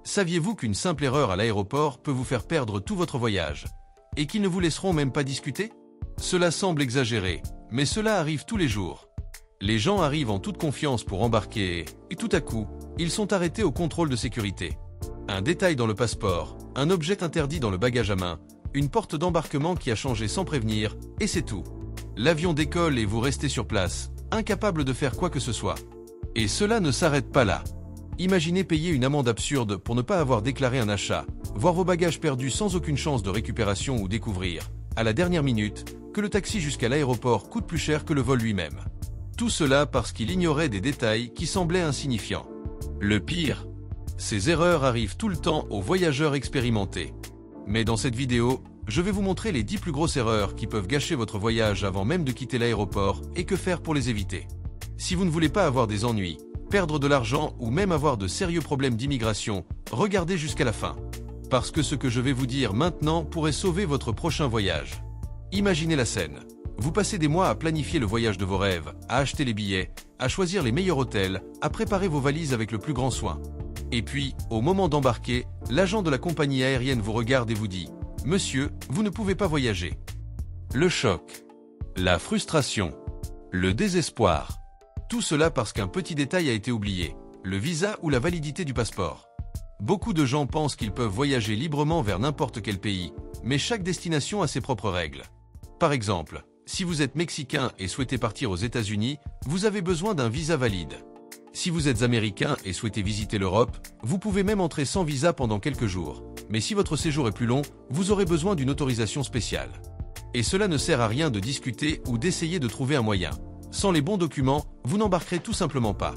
Saviez-vous qu'une simple erreur à l'aéroport peut vous faire perdre tout votre voyage? Et qu'ils ne vous laisseront même pas discuter? Cela semble exagéré, mais cela arrive tous les jours. Les gens arrivent en toute confiance pour embarquer et tout à coup, ils sont arrêtés au contrôle de sécurité. Un détail dans le passeport, un objet interdit dans le bagage à main, une porte d'embarquement qui a changé sans prévenir, et c'est tout. L'avion décolle et vous restez sur place, incapable de faire quoi que ce soit. Et cela ne s'arrête pas là. Imaginez payer une amende absurde pour ne pas avoir déclaré un achat, voir vos bagages perdus sans aucune chance de récupération ou découvrir, à la dernière minute, que le taxi jusqu'à l'aéroport coûte plus cher que le vol lui-même. Tout cela parce qu'il ignorait des détails qui semblaient insignifiants. Le pire, ces erreurs arrivent tout le temps aux voyageurs expérimentés. Mais dans cette vidéo, je vais vous montrer les 10 plus grosses erreurs qui peuvent gâcher votre voyage avant même de quitter l'aéroport et que faire pour les éviter. Si vous ne voulez pas avoir des ennuis, perdre de l'argent ou même avoir de sérieux problèmes d'immigration, regardez jusqu'à la fin. Parce que ce que je vais vous dire maintenant pourrait sauver votre prochain voyage. Imaginez la scène. Vous passez des mois à planifier le voyage de vos rêves, à acheter les billets, à choisir les meilleurs hôtels, à préparer vos valises avec le plus grand soin. Et puis, au moment d'embarquer, l'agent de la compagnie aérienne vous regarde et vous dit « Monsieur, vous ne pouvez pas voyager ». Le choc, la frustration, le désespoir. Tout cela parce qu'un petit détail a été oublié, le visa ou la validité du passeport. Beaucoup de gens pensent qu'ils peuvent voyager librement vers n'importe quel pays, mais chaque destination a ses propres règles. Par exemple, si vous êtes mexicain et souhaitez partir aux États-Unis, vous avez besoin d'un visa valide. Si vous êtes américain et souhaitez visiter l'Europe, vous pouvez même entrer sans visa pendant quelques jours. Mais si votre séjour est plus long, vous aurez besoin d'une autorisation spéciale. Et cela ne sert à rien de discuter ou d'essayer de trouver un moyen. Sans les bons documents, vous n'embarquerez tout simplement pas.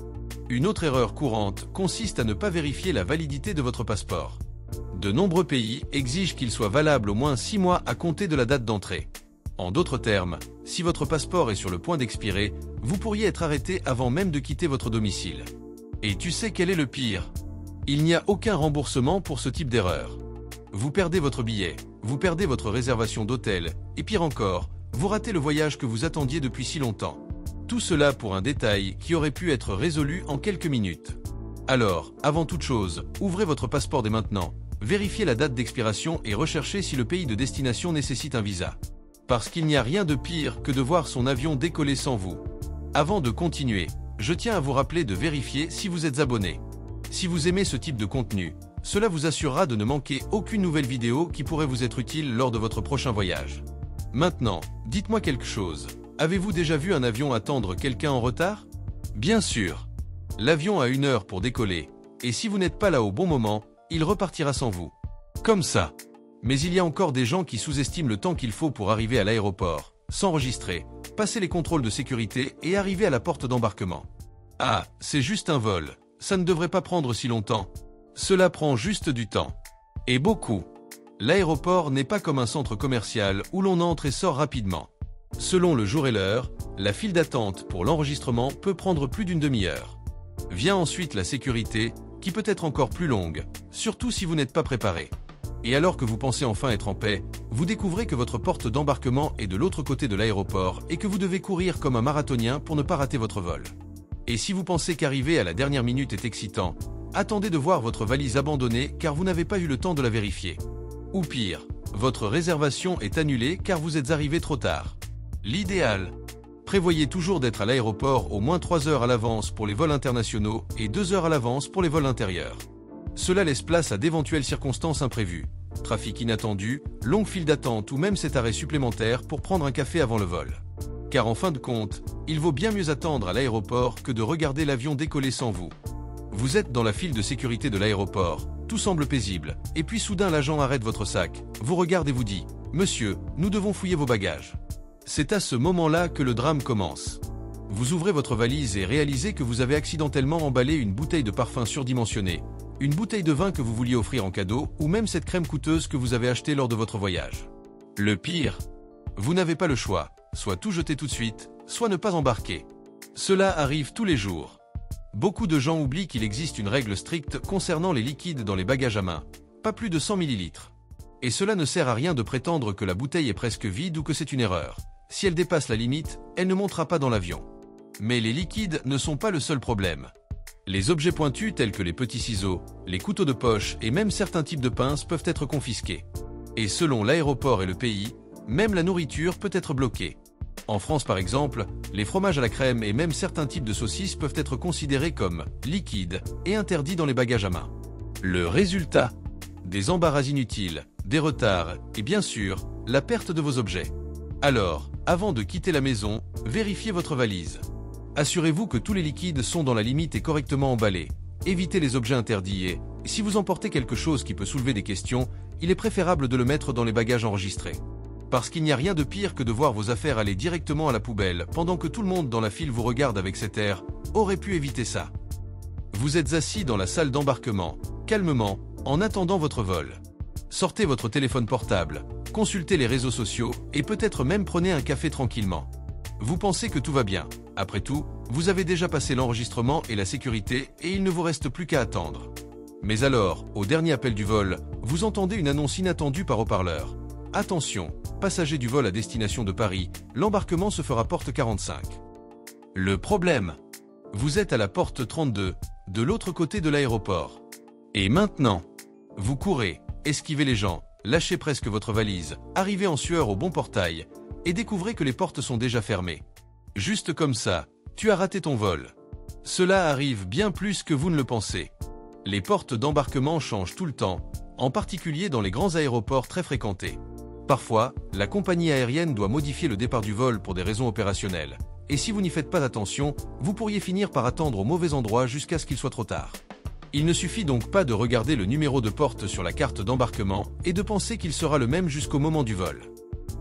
Une autre erreur courante consiste à ne pas vérifier la validité de votre passeport. De nombreux pays exigent qu'il soit valable au moins 6 mois à compter de la date d'entrée. En d'autres termes, si votre passeport est sur le point d'expirer, vous pourriez être arrêté avant même de quitter votre domicile. Et tu sais quel est le pire? Il n'y a aucun remboursement pour ce type d'erreur. Vous perdez votre billet, vous perdez votre réservation d'hôtel, et pire encore, vous ratez le voyage que vous attendiez depuis si longtemps. Tout cela pour un détail qui aurait pu être résolu en quelques minutes. Alors, avant toute chose, ouvrez votre passeport dès maintenant, vérifiez la date d'expiration et recherchez si le pays de destination nécessite un visa. Parce qu'il n'y a rien de pire que de voir son avion décoller sans vous. Avant de continuer, je tiens à vous rappeler de vérifier si vous êtes abonné. Si vous aimez ce type de contenu, cela vous assurera de ne manquer aucune nouvelle vidéo qui pourrait vous être utile lors de votre prochain voyage. Maintenant, dites-moi quelque chose. Avez-vous déjà vu un avion attendre quelqu'un en retard? Bien sûr. L'avion a 1 heure pour décoller, et si vous n'êtes pas là au bon moment, il repartira sans vous. Comme ça. Mais il y a encore des gens qui sous-estiment le temps qu'il faut pour arriver à l'aéroport, s'enregistrer, passer les contrôles de sécurité et arriver à la porte d'embarquement. Ah, c'est juste un vol, ça ne devrait pas prendre si longtemps. Cela prend juste du temps. Et beaucoup. L'aéroport n'est pas comme un centre commercial où l'on entre et sort rapidement. Selon le jour et l'heure, la file d'attente pour l'enregistrement peut prendre plus d'une demi-heure. Vient ensuite la sécurité, qui peut être encore plus longue, surtout si vous n'êtes pas préparé. Et alors que vous pensez enfin être en paix, vous découvrez que votre porte d'embarquement est de l'autre côté de l'aéroport et que vous devez courir comme un marathonien pour ne pas rater votre vol. Et si vous pensez qu'arriver à la dernière minute est excitant, attendez de voir votre valise abandonnée car vous n'avez pas eu le temps de la vérifier. Ou pire, votre réservation est annulée car vous êtes arrivé trop tard. L'idéal. Prévoyez toujours d'être à l'aéroport au moins 3 heures à l'avance pour les vols internationaux et 2 heures à l'avance pour les vols intérieurs. Cela laisse place à d'éventuelles circonstances imprévues. Trafic inattendu, longue file d'attente ou même cet arrêt supplémentaire pour prendre un café avant le vol. Car en fin de compte, il vaut bien mieux attendre à l'aéroport que de regarder l'avion décoller sans vous. Vous êtes dans la file de sécurité de l'aéroport, tout semble paisible, et puis soudain l'agent arrête votre sac, vous regarde et vous dit « Monsieur, nous devons fouiller vos bagages ». C'est à ce moment-là que le drame commence. Vous ouvrez votre valise et réalisez que vous avez accidentellement emballé une bouteille de parfum surdimensionnée, une bouteille de vin que vous vouliez offrir en cadeau ou même cette crème coûteuse que vous avez achetée lors de votre voyage. Le pire, vous n'avez pas le choix, soit tout jeter tout de suite, soit ne pas embarquer. Cela arrive tous les jours. Beaucoup de gens oublient qu'il existe une règle stricte concernant les liquides dans les bagages à main, pas plus de 100 ml. Et cela ne sert à rien de prétendre que la bouteille est presque vide ou que c'est une erreur. Si elle dépasse la limite, elle ne montera pas dans l'avion. Mais les liquides ne sont pas le seul problème. Les objets pointus tels que les petits ciseaux, les couteaux de poche et même certains types de pinces peuvent être confisqués. Et selon l'aéroport et le pays, même la nourriture peut être bloquée. En France par exemple, les fromages à la crème et même certains types de saucisses peuvent être considérés comme liquides et interdits dans les bagages à main. Le résultat: des embarras inutiles, des retards et bien sûr, la perte de vos objets. Alors, avant de quitter la maison, vérifiez votre valise. Assurez-vous que tous les liquides sont dans la limite et correctement emballés. Évitez les objets interdits et, si vous emportez quelque chose qui peut soulever des questions, il est préférable de le mettre dans les bagages enregistrés. Parce qu'il n'y a rien de pire que de voir vos affaires aller directement à la poubelle pendant que tout le monde dans la file vous regarde avec cet air « aurait pu éviter ça ». Vous êtes assis dans la salle d'embarquement, calmement, en attendant votre vol. Sortez votre téléphone portable, consultez les réseaux sociaux et peut-être même prenez un café tranquillement. Vous pensez que tout va bien. Après tout, vous avez déjà passé l'enregistrement et la sécurité et il ne vous reste plus qu'à attendre. Mais alors, au dernier appel du vol, vous entendez une annonce inattendue par haut-parleur. Attention, passagers du vol à destination de Paris, l'embarquement se fera porte 45. Le problème: vous êtes à la porte 32, de l'autre côté de l'aéroport. Et maintenant, vous courez, esquivez les gens, lâchez presque votre valise, arrivez en sueur au bon portail, et découvrez que les portes sont déjà fermées. Juste comme ça, tu as raté ton vol. Cela arrive bien plus que vous ne le pensez. Les portes d'embarquement changent tout le temps, en particulier dans les grands aéroports très fréquentés. Parfois, la compagnie aérienne doit modifier le départ du vol pour des raisons opérationnelles. Et si vous n'y faites pas attention, vous pourriez finir par attendre au mauvais endroit jusqu'à ce qu'il soit trop tard. Il ne suffit donc pas de regarder le numéro de porte sur la carte d'embarquement et de penser qu'il sera le même jusqu'au moment du vol.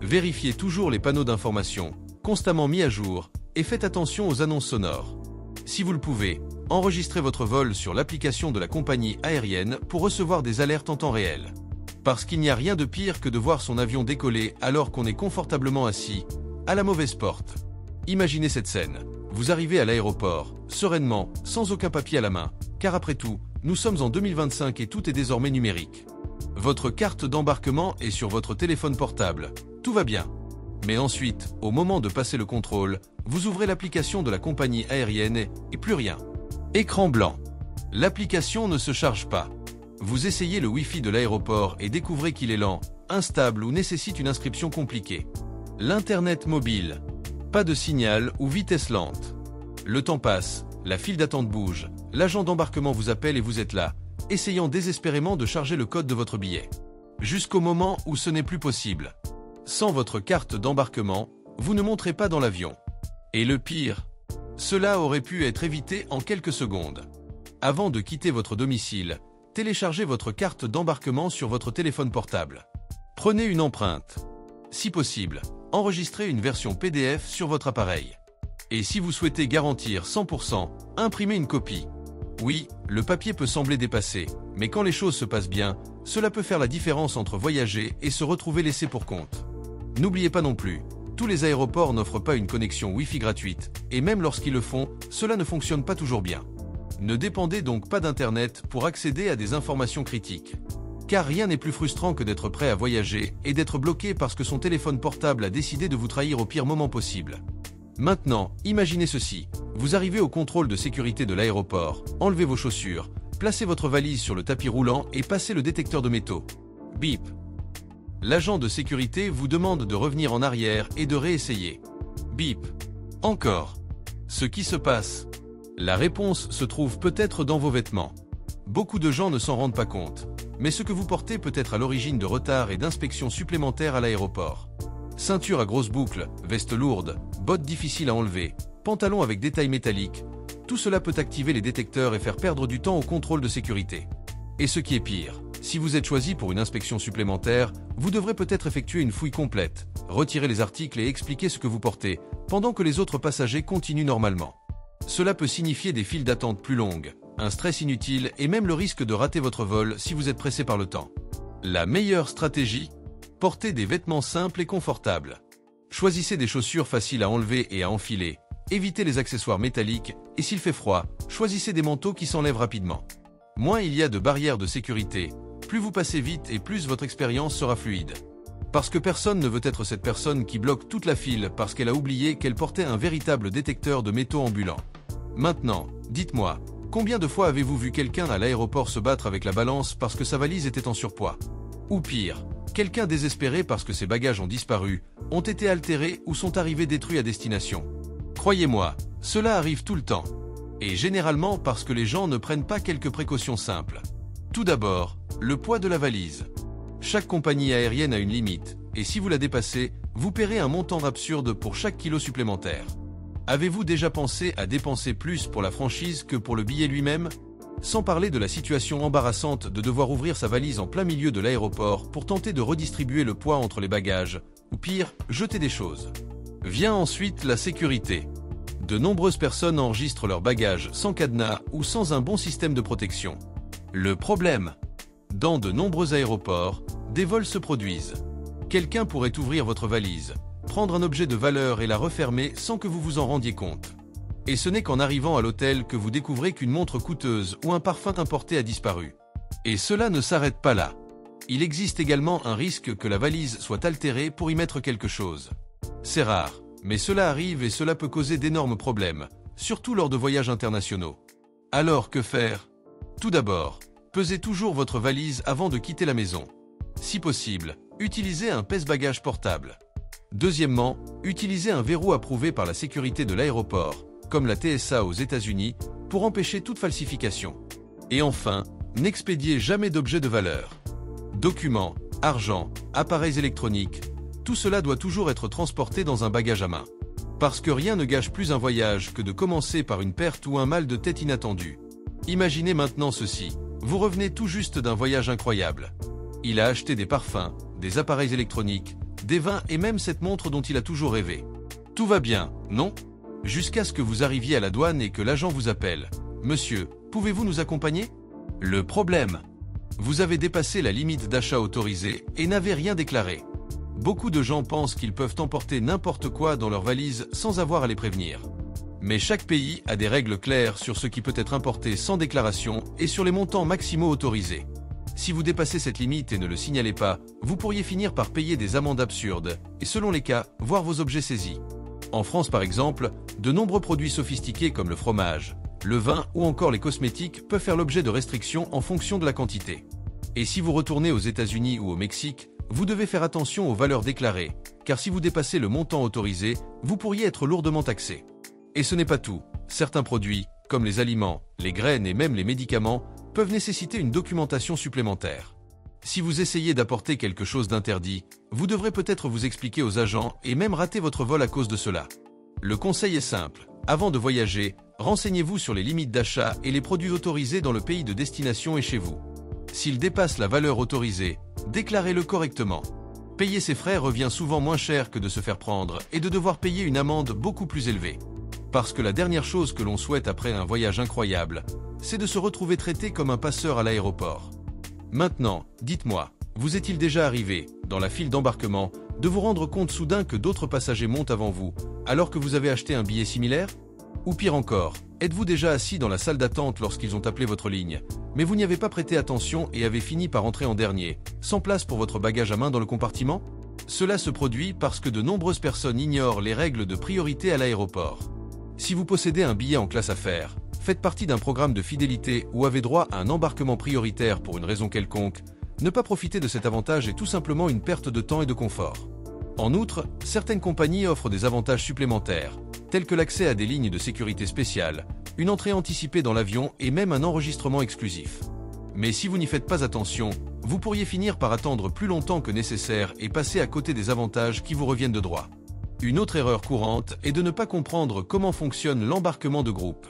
Vérifiez toujours les panneaux d'information, constamment mis à jour, et faites attention aux annonces sonores. Si vous le pouvez, enregistrez votre vol sur l'application de la compagnie aérienne pour recevoir des alertes en temps réel. Parce qu'il n'y a rien de pire que de voir son avion décoller alors qu'on est confortablement assis, à la mauvaise porte. Imaginez cette scène. Vous arrivez à l'aéroport, sereinement, sans aucun papier à la main, car après tout, nous sommes en 2025 et tout est désormais numérique. Votre carte d'embarquement est sur votre téléphone portable. Tout va bien. Mais ensuite, au moment de passer le contrôle, vous ouvrez l'application de la compagnie aérienne et plus rien. Écran blanc. L'application ne se charge pas. Vous essayez le Wi-Fi de l'aéroport et découvrez qu'il est lent, instable ou nécessite une inscription compliquée. L'Internet mobile. Pas de signal ou vitesse lente. Le temps passe, la file d'attente bouge, l'agent d'embarquement vous appelle et vous êtes là, essayant désespérément de charger le code de votre billet. Jusqu'au moment où ce n'est plus possible. Sans votre carte d'embarquement, vous ne monterez pas dans l'avion. Et le pire, cela aurait pu être évité en quelques secondes. Avant de quitter votre domicile, téléchargez votre carte d'embarquement sur votre téléphone portable. Prenez une empreinte. Si possible, enregistrez une version PDF sur votre appareil. Et si vous souhaitez garantir 100%, imprimez une copie. Oui, le papier peut sembler dépassé, mais quand les choses se passent bien, cela peut faire la différence entre voyager et se retrouver laissé pour compte. N'oubliez pas non plus, tous les aéroports n'offrent pas une connexion Wi-Fi gratuite, et même lorsqu'ils le font, cela ne fonctionne pas toujours bien. Ne dépendez donc pas d'Internet pour accéder à des informations critiques. Car rien n'est plus frustrant que d'être prêt à voyager et d'être bloqué parce que son téléphone portable a décidé de vous trahir au pire moment possible. Maintenant, imaginez ceci. Vous arrivez au contrôle de sécurité de l'aéroport, enlevez vos chaussures, placez votre valise sur le tapis roulant et passez le détecteur de métaux. Bip. L'agent de sécurité vous demande de revenir en arrière et de réessayer. Bip. Encore. Ce qui se passe. La réponse se trouve peut-être dans vos vêtements. Beaucoup de gens ne s'en rendent pas compte, mais ce que vous portez peut être à l'origine de retards et d'inspections supplémentaires à l'aéroport. Ceinture à grosses boucles, veste lourde, bottes difficiles à enlever, pantalons avec détails métalliques, tout cela peut activer les détecteurs et faire perdre du temps au contrôle de sécurité. Et ce qui est pire, si vous êtes choisi pour une inspection supplémentaire, vous devrez peut-être effectuer une fouille complète, retirer les articles et expliquer ce que vous portez, pendant que les autres passagers continuent normalement. Cela peut signifier des files d'attente plus longues, un stress inutile et même le risque de rater votre vol si vous êtes pressé par le temps. La meilleure stratégie? Portez des vêtements simples et confortables. Choisissez des chaussures faciles à enlever et à enfiler, évitez les accessoires métalliques et s'il fait froid, choisissez des manteaux qui s'enlèvent rapidement. Moins il y a de barrières de sécurité, plus vous passez vite et plus votre expérience sera fluide. Parce que personne ne veut être cette personne qui bloque toute la file parce qu'elle a oublié qu'elle portait un véritable détecteur de métaux ambulant. Maintenant, dites-moi, Combien de fois avez-vous vu quelqu'un à l'aéroport se battre avec la balance parce que sa valise était en surpoids? Ou pire, quelqu'un désespéré parce que ses bagages ont disparu, ont été altérés ou sont arrivés détruits à destination? Croyez-moi, cela arrive tout le temps. Et généralement parce que les gens ne prennent pas quelques précautions simples. Tout d'abord, le poids de la valise. Chaque compagnie aérienne a une limite, et si vous la dépassez, vous paierez un montant absurde pour chaque kilo supplémentaire. Avez-vous déjà pensé à dépenser plus pour la franchise que pour le billet lui-même? Sans parler de la situation embarrassante de devoir ouvrir sa valise en plein milieu de l'aéroport pour tenter de redistribuer le poids entre les bagages, ou pire, jeter des choses. Vient ensuite la sécurité. De nombreuses personnes enregistrent leurs bagages sans cadenas ou sans un bon système de protection. Le problème: dans de nombreux aéroports, des vols se produisent. Quelqu'un pourrait ouvrir votre valise, prendre un objet de valeur et la refermer sans que vous vous en rendiez compte. Et ce n'est qu'en arrivant à l'hôtel que vous découvrez qu'une montre coûteuse ou un parfum importé a disparu. Et cela ne s'arrête pas là. Il existe également un risque que la valise soit altérée pour y mettre quelque chose. C'est rare, mais cela arrive et cela peut causer d'énormes problèmes, surtout lors de voyages internationaux. Alors que faire? Tout d'abord, pesez toujours votre valise avant de quitter la maison. Si possible, utilisez un pèse-bagages portable. Deuxièmement, utilisez un verrou approuvé par la sécurité de l'aéroport, comme la TSA aux États-Unis, pour empêcher toute falsification. Et enfin, n'expédiez jamais d'objets de valeur. Documents, argent, appareils électroniques, tout cela doit toujours être transporté dans un bagage à main. Parce que rien ne gâche plus un voyage que de commencer par une perte ou un mal de tête inattendu. Imaginez maintenant ceci, vous revenez tout juste d'un voyage incroyable. Il a acheté des parfums, des appareils électroniques, des vins et même cette montre dont il a toujours rêvé. Tout va bien, non? Jusqu'à ce que vous arriviez à la douane et que l'agent vous appelle. « Monsieur, pouvez-vous nous accompagner ?» Le problème: vous avez dépassé la limite d'achat autorisée et n'avez rien déclaré. Beaucoup de gens pensent qu'ils peuvent emporter n'importe quoi dans leur valise sans avoir à les prévenir. Mais chaque pays a des règles claires sur ce qui peut être importé sans déclaration et sur les montants maximaux autorisés. Si vous dépassez cette limite et ne le signalez pas, vous pourriez finir par payer des amendes absurdes et selon les cas, voir vos objets saisis. En France par exemple, de nombreux produits sophistiqués comme le fromage, le vin ou encore les cosmétiques peuvent faire l'objet de restrictions en fonction de la quantité. Et si vous retournez aux États-Unis ou au Mexique, vous devez faire attention aux valeurs déclarées, car si vous dépassez le montant autorisé, vous pourriez être lourdement taxé. Et ce n'est pas tout, certains produits, comme les aliments, les graines et même les médicaments, peuvent nécessiter une documentation supplémentaire. Si vous essayez d'apporter quelque chose d'interdit, vous devrez peut-être vous expliquer aux agents et même rater votre vol à cause de cela. Le conseil est simple, avant de voyager, renseignez-vous sur les limites d'achat et les produits autorisés dans le pays de destination et chez vous. S'ils dépassent la valeur autorisée, déclarez-le correctement. Payer ses frais revient souvent moins cher que de se faire prendre et de devoir payer une amende beaucoup plus élevée. Parce que la dernière chose que l'on souhaite après un voyage incroyable, c'est de se retrouver traité comme un passeur à l'aéroport. Maintenant, dites-moi, vous est-il déjà arrivé, dans la file d'embarquement, de vous rendre compte soudain que d'autres passagers montent avant vous, alors que vous avez acheté un billet similaire? Ou pire encore, êtes-vous déjà assis dans la salle d'attente lorsqu'ils ont appelé votre ligne, mais vous n'y avez pas prêté attention et avez fini par entrer en dernier, sans place pour votre bagage à main dans le compartiment? Cela se produit parce que de nombreuses personnes ignorent les règles de priorité à l'aéroport. Si vous possédez un billet en classe affaires, faites partie d'un programme de fidélité ou avez droit à un embarquement prioritaire pour une raison quelconque, ne pas profiter de cet avantage est tout simplement une perte de temps et de confort. En outre, certaines compagnies offrent des avantages supplémentaires, tels que l'accès à des lignes de sécurité spéciales, une entrée anticipée dans l'avion et même un enregistrement exclusif. Mais si vous n'y faites pas attention, vous pourriez finir par attendre plus longtemps que nécessaire et passer à côté des avantages qui vous reviennent de droit. Une autre erreur courante est de ne pas comprendre comment fonctionne l'embarquement de groupe.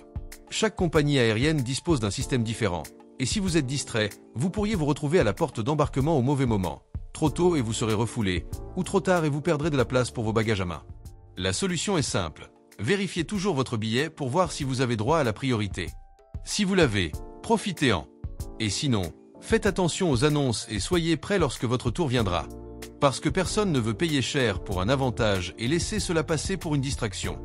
Chaque compagnie aérienne dispose d'un système différent, et si vous êtes distrait, vous pourriez vous retrouver à la porte d'embarquement au mauvais moment. Trop tôt et vous serez refoulé, ou trop tard et vous perdrez de la place pour vos bagages à main. La solution est simple, vérifiez toujours votre billet pour voir si vous avez droit à la priorité. Si vous l'avez, profitez-en. Et sinon, faites attention aux annonces et soyez prêts lorsque votre tour viendra. Parce que personne ne veut payer cher pour un avantage et laisser cela passer pour une distraction.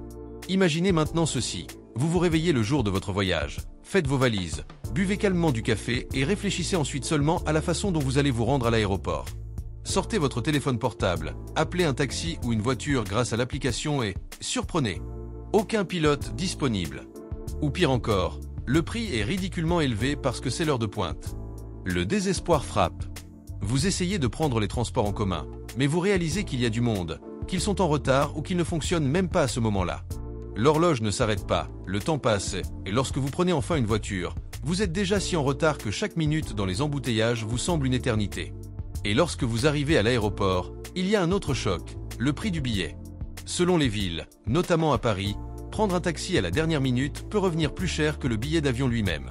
Imaginez maintenant ceci, vous vous réveillez le jour de votre voyage, faites vos valises, buvez calmement du café et réfléchissez ensuite seulement à la façon dont vous allez vous rendre à l'aéroport. Sortez votre téléphone portable, appelez un taxi ou une voiture grâce à l'application et, surprenez, aucun pilote disponible. Ou pire encore, Le prix est ridiculement élevé parce que c'est l'heure de pointe. Le désespoir frappe. Vous essayez de prendre les transports en commun, mais vous réalisez qu'il y a du monde, qu'ils sont en retard ou qu'ils ne fonctionnent même pas à ce moment-là. L'horloge ne s'arrête pas, le temps passe, et lorsque vous prenez enfin une voiture, vous êtes déjà si en retard que chaque minute dans les embouteillages vous semble une éternité. Et lorsque vous arrivez à l'aéroport, il y a un autre choc, le prix du billet. Selon les villes, notamment à Paris, prendre un taxi à la dernière minute peut revenir plus cher que le billet d'avion lui-même.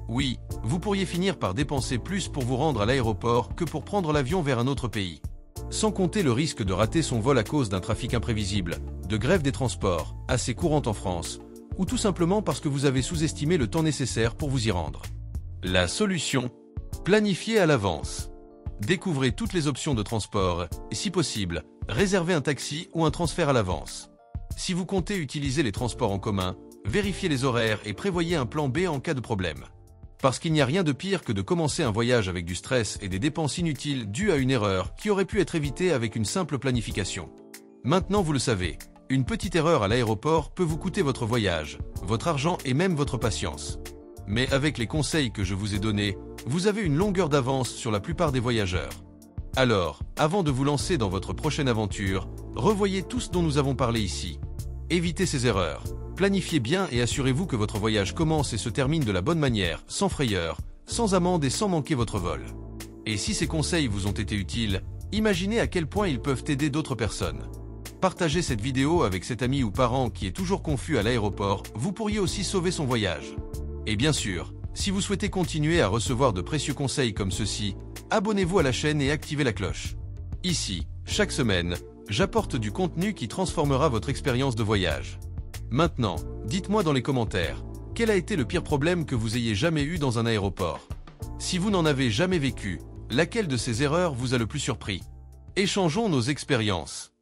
Oui, vous pourriez finir par dépenser plus pour vous rendre à l'aéroport que pour prendre l'avion vers un autre pays. Sans compter le risque de rater son vol à cause d'un trafic imprévisible, de grève des transports, assez courante en France, ou tout simplement parce que vous avez sous-estimé le temps nécessaire pour vous y rendre. La solution ? Planifiez à l'avance. Découvrez toutes les options de transport et, si possible, réservez un taxi ou un transfert à l'avance. Si vous comptez utiliser les transports en commun, vérifiez les horaires et prévoyez un plan B en cas de problème. Parce qu'il n'y a rien de pire que de commencer un voyage avec du stress et des dépenses inutiles dues à une erreur qui aurait pu être évitée avec une simple planification. Maintenant vous le savez, une petite erreur à l'aéroport peut vous coûter votre voyage, votre argent et même votre patience. Mais avec les conseils que je vous ai donnés, vous avez une longueur d'avance sur la plupart des voyageurs. Alors, avant de vous lancer dans votre prochaine aventure, revoyez tout ce dont nous avons parlé ici. Évitez ces erreurs. Planifiez bien et assurez-vous que votre voyage commence et se termine de la bonne manière, sans frayeur, sans amende et sans manquer votre vol. Et si ces conseils vous ont été utiles, imaginez à quel point ils peuvent aider d'autres personnes. Partagez cette vidéo avec cet ami ou parent qui est toujours confus à l'aéroport, vous pourriez aussi sauver son voyage. Et bien sûr, si vous souhaitez continuer à recevoir de précieux conseils comme ceux-ci, abonnez-vous à la chaîne et activez la cloche. Ici, chaque semaine, j'apporte du contenu qui transformera votre expérience de voyage. Maintenant, dites-moi dans les commentaires, quel a été le pire problème que vous ayez jamais eu dans un aéroport? Si vous n'en avez jamais vécu, laquelle de ces erreurs vous a le plus surpris? Échangeons nos expériences.